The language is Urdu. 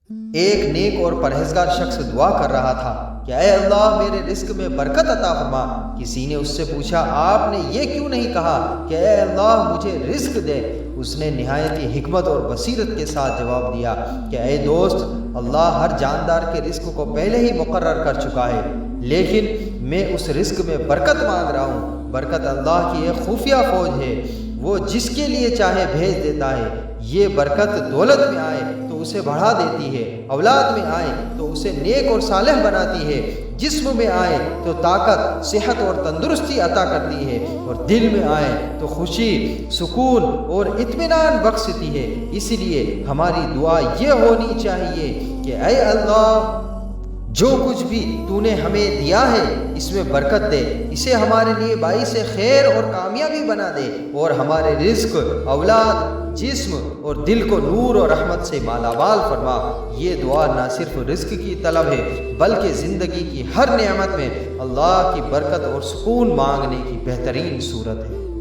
ایک نیک اور پرہیزگار شخص دعا کر رہا تھا کہ اے اللہ میرے رزق میں برکت عطا فرما۔ کسی نے اس سے پوچھا آپ نے یہ کیوں نہیں کہا کہ اے اللہ مجھے رزق دے؟ اس نے نہایت ہی حکمت اور بصیرت کے ساتھ جواب دیا کہ اے دوست، اللہ ہر جاندار کے رزق کو پہلے ہی مقرر کر چکا ہے، لیکن میں اس رزق میں برکت مانگ رہا ہوں۔ برکت اللہ کی ایک خفیہ فوج ہے، وہ جس کے لیے چاہے بھیج دیتا ہے۔ یہ برکت دولت میں آئے تو اسے بڑھا دیتی ہے، اولاد میں آئے تو اسے نیک اور صالح بناتی ہے، جسم میں آئے تو طاقت، صحت اور تندرستی عطا کرتی ہے، اور دل میں آئے تو خوشی، سکون اور اطمینان بخشتی ہے۔ اس لیے ہماری دعا یہ ہونی چاہیے کہ اے اللہ جو کچھ بھی تو نے ہمیں دیا ہے اس میں برکت دے، اسے ہمارے لیے باعث خیر اور کامیابی بنا دے، اور ہمارے رزق، اولاد، جسم اور دل کو نور اور رحمت سے مالا مال فرما۔ یہ دعا نہ صرف رزق کی طلب ہے بلکہ زندگی کی ہر نعمت میں اللہ کی برکت اور سکون مانگنے کی بہترین صورت ہے۔